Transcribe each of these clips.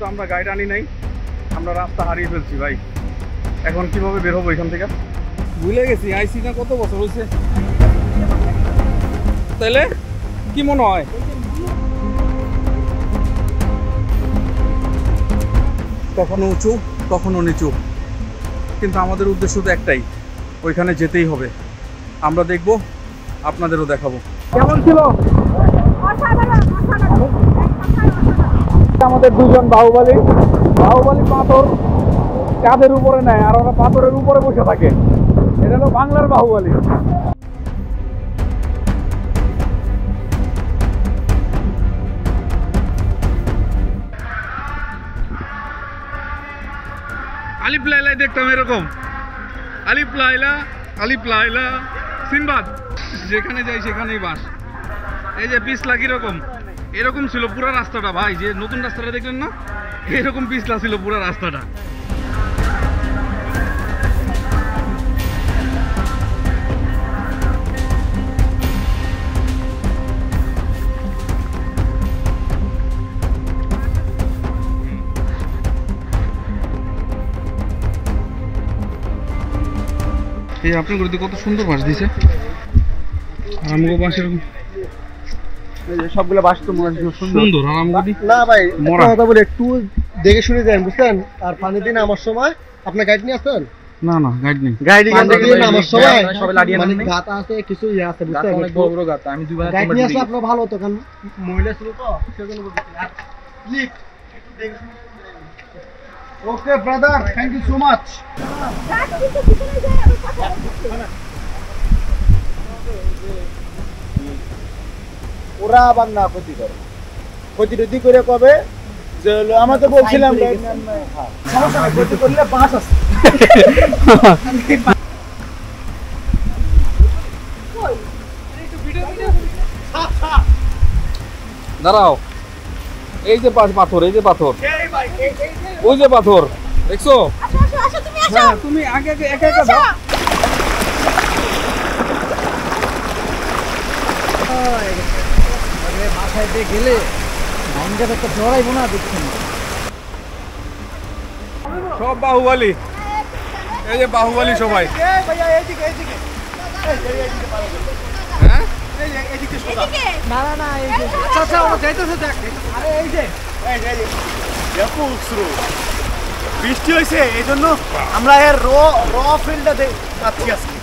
তো আমরা গাইড আনি নাই, আমরা রাস্তা হারিয়ে ফেলছি ভাই। এখন কিভাবে বের হবো এখান থেকে? ভুলে গেছি আইসি না কত বছর হয়েছে। তাহলে কি মনে হয়? কখনো উঁচু কখনো নিচু, কিন্তু আমাদের উদ্দেশ্য তো একটাই, ওইখানে যেতেই হবে। আমরা দেখব, আপনাদেরও দেখাবো। কেমন ছিল? আমাদের দুজন বাহুবলী পাথর কাঁধের উপরে নেয় আর ওরা পাথরের উপরে বসে থাকে। এটা হলো বাংলার বাহুবলী। আলিফ লাইলা দেখতাম এরকম, আলিফ লাইলা সিনবাদ, যেখানে যাই সেখানেই বাস। এই যে পিছলা কিরকম, এরকম ছিল পুরো রাস্তাটা ভাই। যে নতুন রাস্তাটা দেখলেন না, এরকম পিছলা ছিল পুরো রাস্তাটা। এই আপনার গড়িতে কত সুন্দর বাস দিছে, আমগো বাসের সবগুলো বাস তো মনে হয় সুন্দর। আর আমগো না ভাই, একটা কথা বলি, একটু দেখে শুনে যান, বুঝছেন? আর পানি দিন আমার সময় আপনার গাইড নিয়ে আসেন? না গাইড নেই, গাইড আমার সময় সবাই লাড়িয়ে মানে গাতা আছে, কিছু ইয়া আছে, বুঝছেন? অনেক বড় বড় গাতা, আমি দুইবার গাইড নিয়ে আসলে আপনার ভালো হতো, কারণ মহিলা ছিল তো সেজন্য বলছি। আর প্লিজ একটু দেখে শুনে। Okay brother, thank you so much. ওরা আবার না ক্ষতি করে, ক্ষতি টতি করে কবে যে আমাকে বলছিলাম সমস্যা নাই, ক্ষতি করলে বাস আছে। দাঁড়াও, এই যে পাথর, এই যে পাথর, ওই যে পাথর দেখছো? হ্যাঁ, তুমি আগে একা একা যাও। বাসায় গেলে ভাঙ্গাটা একটা জড়াইবো না, দেখছেন? সব বাহুবলী, এই যে বাহুবলী সবাই। হ্যাঁ, বৃষ্টি হয়েছে, এই জন্য আমরা এর র ফিল্ডটা পাচ্ছি আজকে।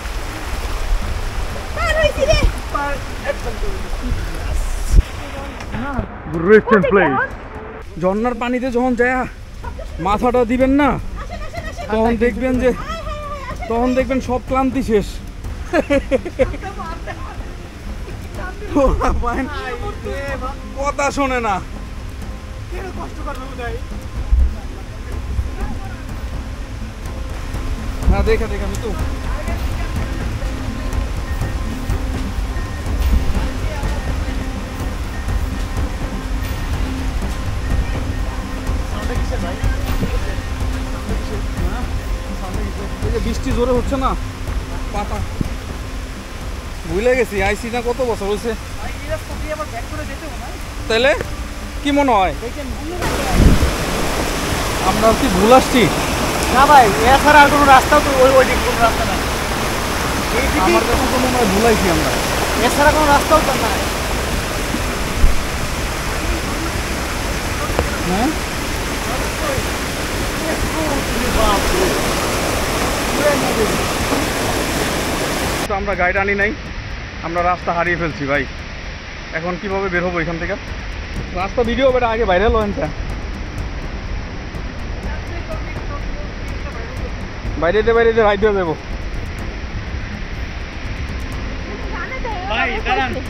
ঝর্ণার পানিতে যখন যায় মাথাটা দিবেন না, তখন দেখবেন সব ক্লান্তি শেষ। কথা শোনে না, হ্যাঁ দেখা আমি তো বৃষ্টি জোরে হচ্ছে না, পাতা ভুলে গেছি আইসি না কত বছর হয়েছে। তাহলে কি মনে হয় আমরা কি ভুল আসছি? না ভাই, এছাড়া আর কোনো রাস্তা তো ওই দিক কোনো রাস্তা নাই। আমার কাছে তো মনে হয় ভুলাইছি আমরা, এছাড়া কোনো রাস্তাও তো নাই। হ্যাঁ, তো আমরা গাইড আনি নাই, আমরা রাস্তা হারিয়ে ফেলছি ভাই। এখন কিভাবে বের হবো এখান থেকে? রাস্তা ভিডিও বেটা আগে ভাইরাল হন, বাইরে রাইড হয়ে যাবো।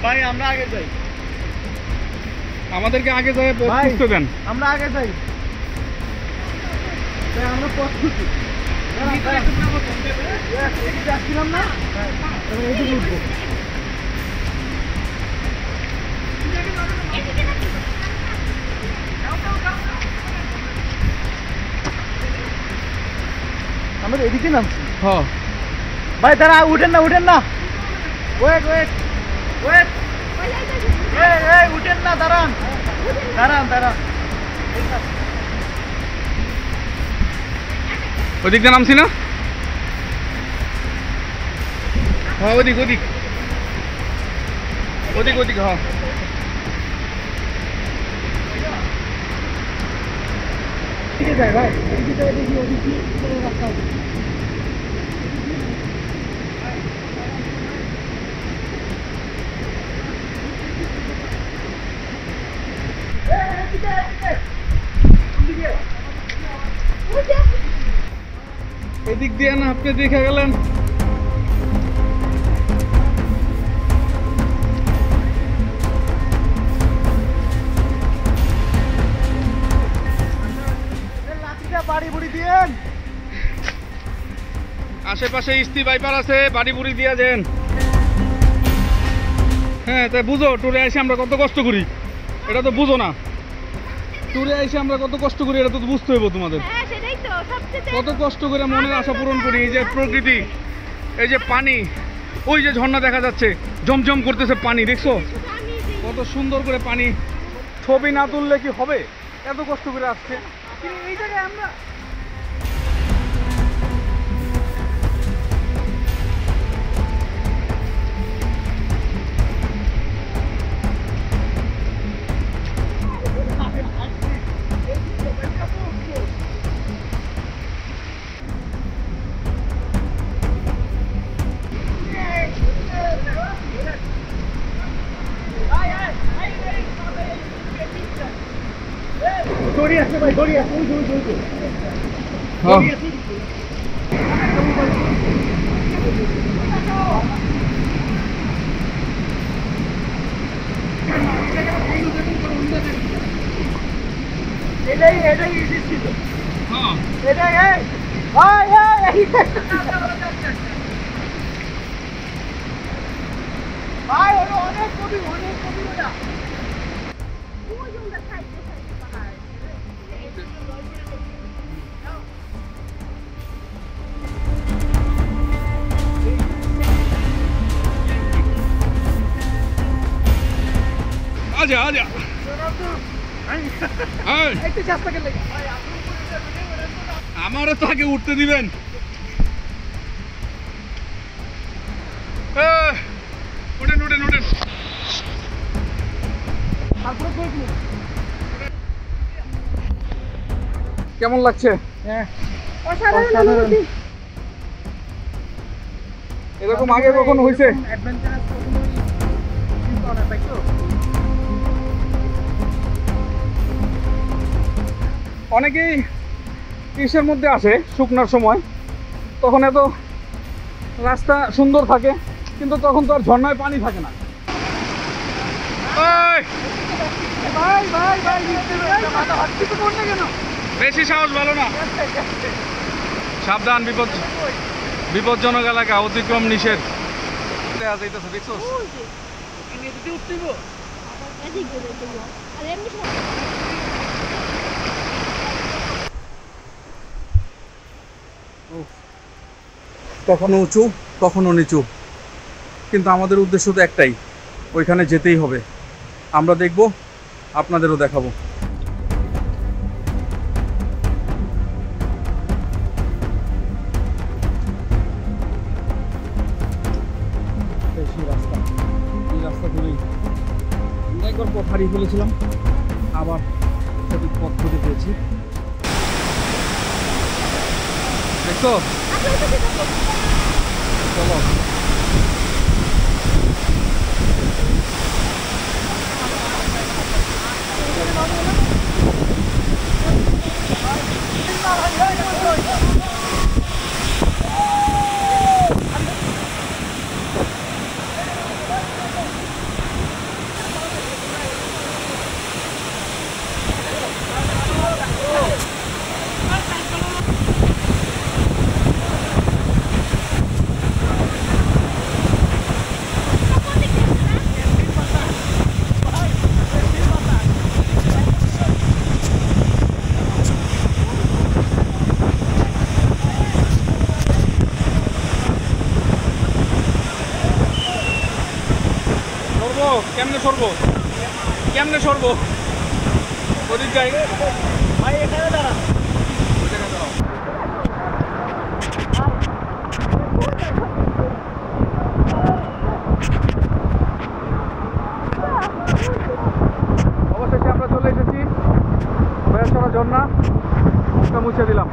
ভাই আমরা আগে যাই, আমাদেরকে আগে যাই, বুঝতে দেন। আমরা আগে যাই, আমরা পথ খুঁজি। আসছিলাম না, এইদিকে উঠবো। আমরা এদিকে নামছি। হ্যাঁ ভাই দাঁড়া, উঠেন না ওয়েট উঠেন না, দাঁড়ান। ওই দিক দিয়ে নামছি না? হ্যাঁ ওদিক ওদিক ওদিক ওদিক হ্যাঁ। ভাই রাস্তা এদিক দিয়ে না আপনি দেখে গেলেন। আশেপাশে ইস্তি বাইপার আছে, বাড়ি বুড়ি দিয়া যান। হ্যাঁ তাই বুঝো, ট্যুরে এসে আমরা কত কষ্ট করি, এটা তো বুঝো না। ট্যুরে এসে আমরা কত কষ্ট করি এটা তো বুঝতে হইব তোমাদের। কত কষ্ট করে মনের আশা পূরণ করি। এই যে প্রকৃতি, এই যে পানি, ওই যে ঝর্ণা দেখা যাচ্ছে, জমজম করতেছে পানি, দেখছো কত সুন্দর করে পানি। ছবি না তুললে কি হবে, এত কষ্ট করে আসছে এই জায়গায় আমরা। দড়ি আছে ভাই, দড়ি আছে, ওই দড়ি দড়ি হ্যাঁ এটাই এটাই ইজি ছিল। হ্যাঁ এটাই ভাই ভাই ওটা অনেক কবি ওটা आजा आजा একটু চেষ্টা করলে আমারও তো আগে উঠতে দিবেন। উঠেন উঠেন উঠেন। কেমন লাগছে? অসাধারণ। এরকম আগে কখনো হয়েছে? অনেকেই গ্রীষ্মের মধ্যে আসে শুকনার সময়, তখন এত রাস্তা সুন্দর থাকে, কিন্তু তখন তো আর ঝর্ণায় পানি থাকে না। বেশি সাহস ভালো না, সাবধান, বিপজ্জনক এলাকা, অতিক্রম নিষেধ। দেখছো কখনো উঁচু কখনো নিচু, কিন্তু আমাদের উদ্দেশ্য তো একটাই, ওইখানে যেতেই হবে। আমরা দেখব, আপনাদেরও দেখাবো। এই রাস্তা ধরেই আমরা একবার পথ হারিয়ে ফেলেছিলাম, আবার সঠিক পথ খুঁজে পেয়েছি। দেখছো চলো। কেমনে সরবো, কেমনে সরবো? ওদিক যাই ভাই, এখানে দাঁড়া, ওই জায়গায় দাঁড়াও। ঝর্ণা, মুখটা মুছে দিলাম।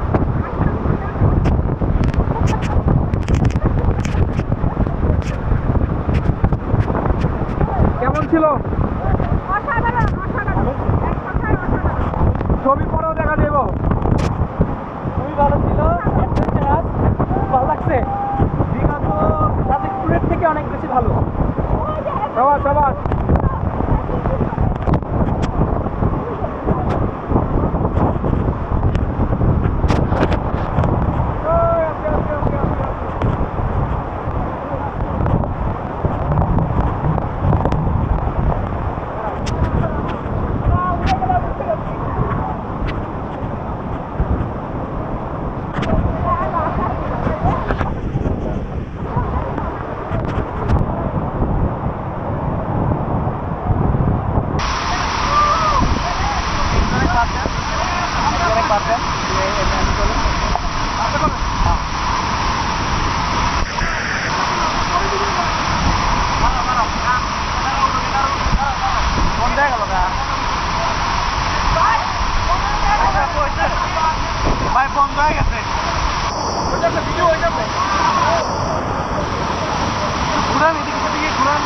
কেমন ছিল? ছবি পরেও দেখা দেব। খুবই ভালো ছিল, অ্যাডভেঞ্চারাস, ভালো লাগছে। বিগত তাদের ট্যুরের থেকে অনেক বেশি ভালো। সবাস সবাস। ভাই বন্ধ হয়ে গেছে। ঘুরান এদিকে সেদিকে ঘুরান।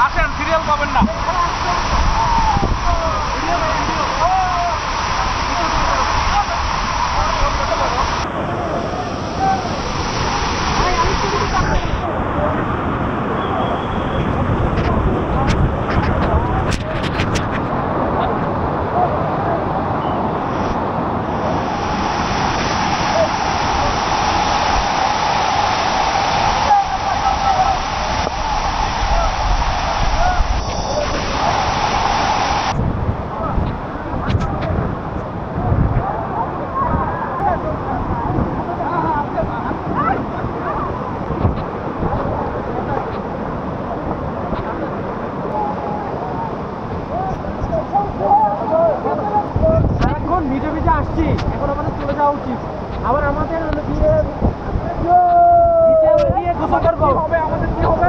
আসেন, সিরিয়াল পাবেন না। ভিজে ভিজে আসছি, এখন আমাদের চলে যাওয়া উচিত। আবার আমাদের গোসল করবো, আমাদের কি হবে?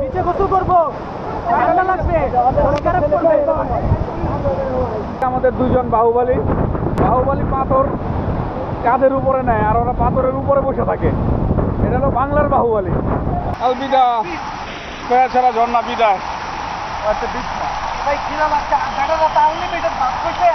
নিচে গোসল করবো, ঠান্ডা লাগবে, খারাপ করবে। আমাদের দুজন বাহুবলী পাথর কাঁধের উপরে নেয় আর ওরা পাথরের উপরে বসে থাকে। এটা হলো বাংলার বাহুবলী। আলবিদা, ছাড়া ঝর্ণা বিদায়। ভাই কিনা লাগছে, আনলিমিটেড ভাত করছে।